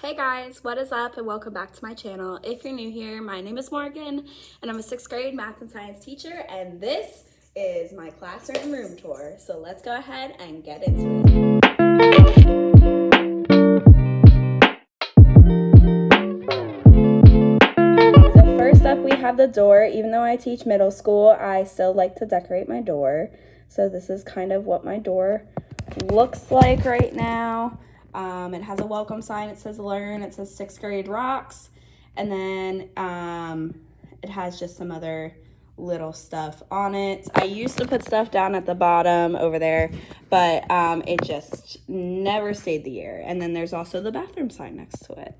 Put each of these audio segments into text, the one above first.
Hey guys, what is up and welcome back to my channel. If you're new here, my name is Morgan and I'm a 6th grade math and science teacher, and this is my classroom room tour. So let's go ahead and get into it. So first up we have the door. Even though I teach middle school, I still like to decorate my door. So this is kind of what my door looks like right now. It has a welcome sign. It says learn. It says 6th grade rocks. And then it has just some other little stuff on it. I used to put stuff down at the bottom over there, but it just never stayed the year. And then there's also the bathroom sign next to it.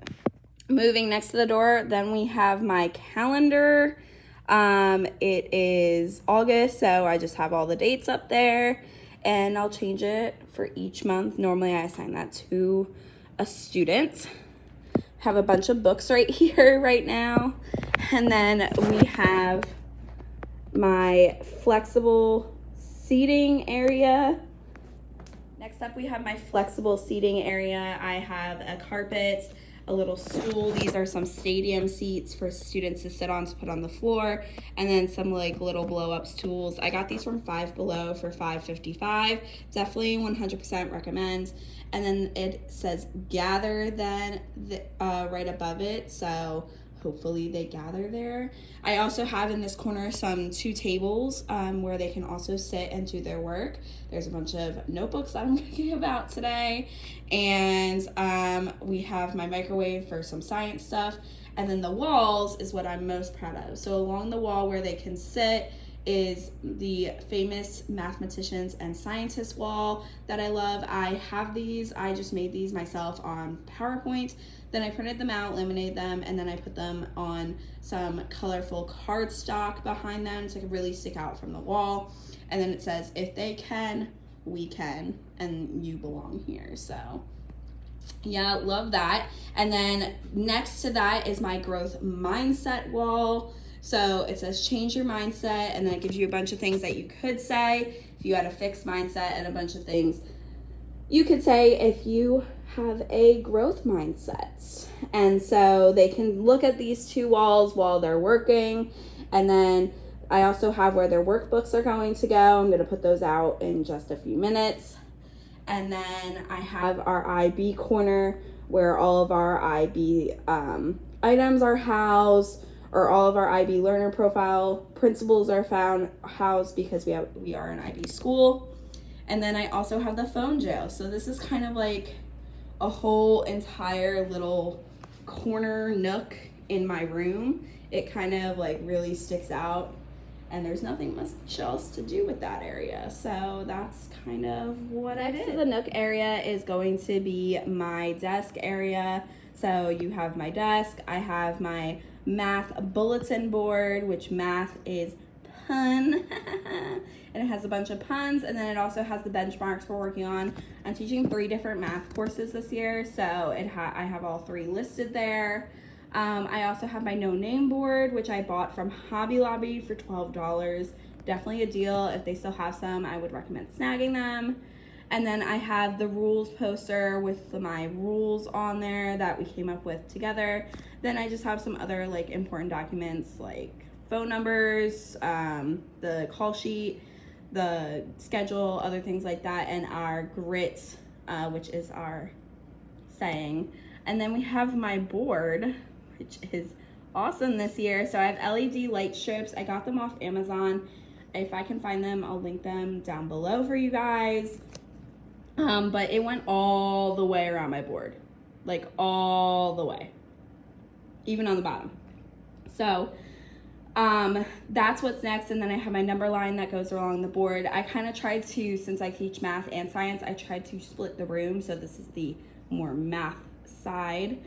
Moving next to the door, then we have my calendar. It is August, so I just have all the dates up there. And I'll change it for each month. Normally I assign that to a student. Have a bunch of books right here right now. And then we have my flexible seating area. Next up we have my flexible seating area. I have a carpet, a little stool. These are some stadium seats for students to sit on to put on the floor, and then some like little blow up stools. I got these from Five Below for $5.55. Definitely 100% recommend. And then it says gather then right above it, so hopefully they gather there. I also have in this corner two tables where they can also sit and do their work. There's a bunch of notebooks that I'm going to give out today. And we have my microwave for some science stuff. And then the walls is what I'm most proud of. So along the wall where they can sit is the famous mathematicians and scientists wall that I love. I have these. I just made these myself on PowerPoint. Then I printed them out, laminated them, and then I put them on some colorful cardstock behind them to really stick out from the wall. And then it says, if they can, we can, and you belong here. So yeah, love that. And then next to that is my growth mindset wall. So it says change your mindset, and then it gives you a bunch of things that you could say if you had a fixed mindset, and a bunch of things you could say if you have a growth mindset. And so they can look at these two walls while they're working. And then I also have where their workbooks are going to go. I'm going to put those out in just a few minutes. And then I have our IB corner where all of our IB items are housed, or all of our IB learner profile principles are housed because we are an IB school. And then I also have the phone jail. So this is kind of like a whole entire little corner nook in my room. It kind of like really sticks out, and there's nothing much else to do with that area. So that's kind of what I did. So the nook area is going to be my desk area. So you have my desk. I have my math bulletin board, which math is pun. And it has a bunch of puns, and then it also has the benchmarks we're working on. I'm teaching 3 different math courses this year, so I have all 3 listed there. I also have my no name board, which I bought from Hobby Lobby for $12. Definitely a deal. If they still have some, I would recommend snagging them. And then I have the rules poster with my rules on there that we came up with together. Then I just have some other like important documents like phone numbers, the call sheet, the schedule, other things like that, and our grit, which is our saying. And then we have my board, which is awesome this year. So I have LED light strips. I got them off Amazon. If I can find them, I'll link them down below for you guys. But it went all the way around my board, like all the way, even on the bottom. So that's what's next. And then I have my number line that goes along the board. I kind of tried to, since I teach math and science, I tried to split the room. So this is the more math side.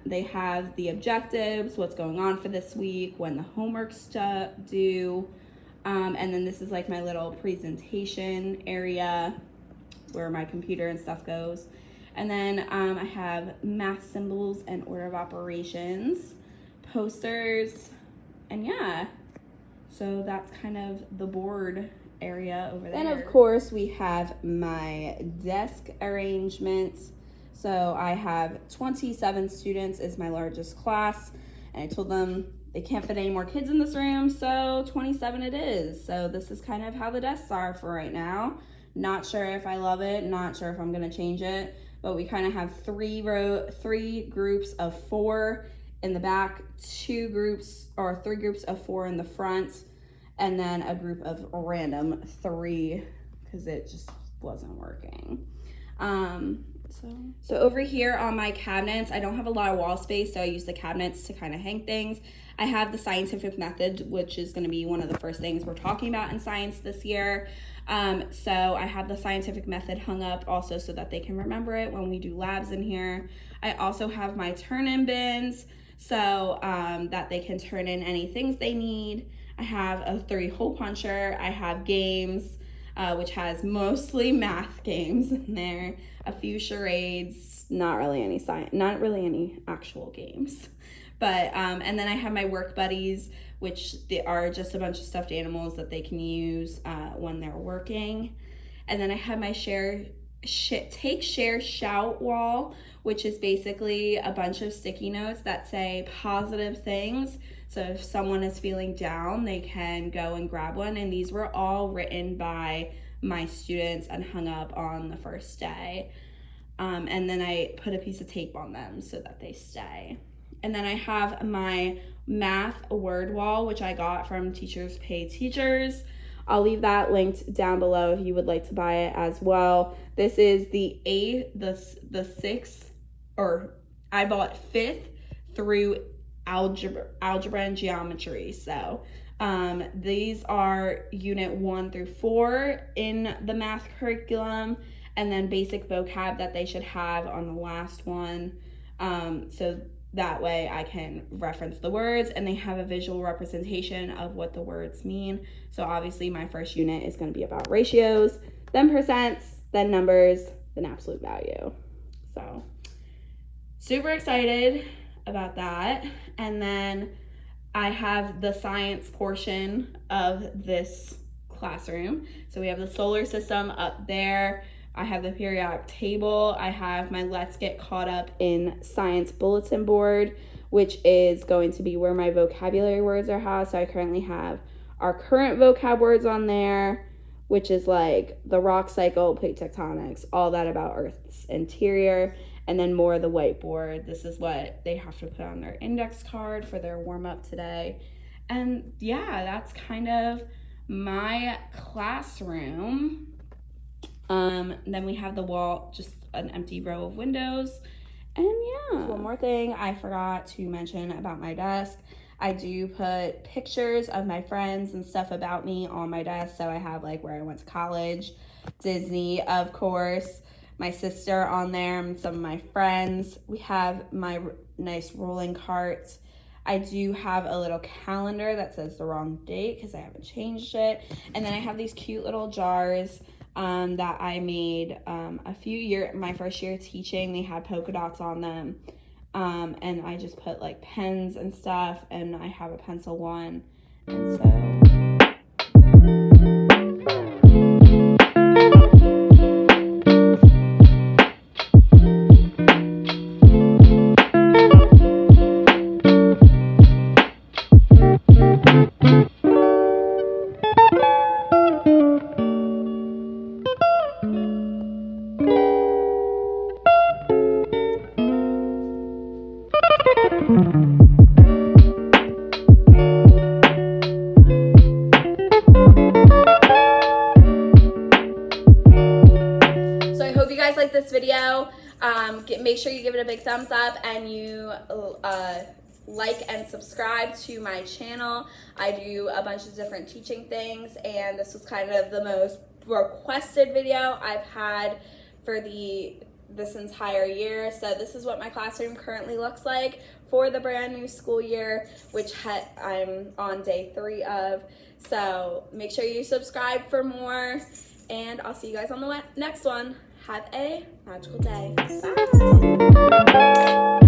They have the objectives, what's going on for this week, when the homework's due. And then this is like my little presentation area where my computer and stuff goes. And then I have math symbols and order of operations, posters, and yeah, so that's kind of the board area over there. And of course we have my desk arrangement So I have 27 students is my largest class, and I told them they can't fit any more kids in this room, so 27 it is. So this is kind of how the desks are for right now. Not sure if I love it, not sure if I'm gonna change it, but we kind of have three groups of 4 in the back, 3 groups of 4 in the front, and then a group of random 3 because it just wasn't working. So over here on my cabinets, I don't have a lot of wall space, so I use the cabinets to kind of hang things. I have the scientific method, which is going to be one of the first things we're talking about in science this year. So I have the scientific method hung up also so that they can remember it when we do labs in here. I also have my turn-in bins so that they can turn in any things they need. I have a 3-hole puncher. I have games, which has mostly math games in there, a few charades, not really any actual games. But, and then I have my work buddies, which they are just a bunch of stuffed animals that they can use when they're working. And then I have my take, share, shout wall, which is basically a bunch of sticky notes that say positive things. So if someone is feeling down, they can go and grab one. And these were all written by my students and hung up on the first day. And then I put a piece of tape on them so that they stay. And then I have my math word wall, which I got from Teachers Pay Teachers. I'll leave that linked down below if you would like to buy it as well. This is the 6th, or I bought 5th through algebra and geometry. So these are unit 1 through 4 in the math curriculum, and then basic vocab that they should have on the last one. So that way I can reference the words and they have a visual representation of what the words mean. So obviously my first unit is going to be about ratios, then percents, then numbers, then absolute value. So super excited about that. And then I have the science portion of this classroom. So we have the solar system up there. I have the periodic table. I have my Let's Get Caught Up in Science bulletin board, which is going to be where my vocabulary words are housed. So I currently have our current vocab words on there, which is like the rock cycle, plate tectonics, all that about Earth's interior, and then more of the whiteboard. This is what they have to put on their index card for their warm-up today. And yeah, that's kind of my classroom. Then we have the wall, just an empty row of windows. And yeah, one more thing I forgot to mention about my desk. I do put pictures of my friends and stuff about me on my desk. So I have like where I went to college, Disney, of course, my sister on there, and some of my friends. We have my nice rolling cart. I do have a little calendar that says the wrong date because I haven't changed it. And then I have these cute little jars that I made my first year teaching. They had polka dots on them, and I just put like pens and stuff, and I have a pencil one, and so like this video. Make sure you give it a big thumbs up, and you like and subscribe to my channel. I do a bunch of different teaching things, and this was kind of the most requested video I've had for this entire year. So this is what my classroom currently looks like for the brand new school year, which I'm on day 3 of. So make sure you subscribe for more, and I'll see you guys on the next one. Have a magical day. Bye.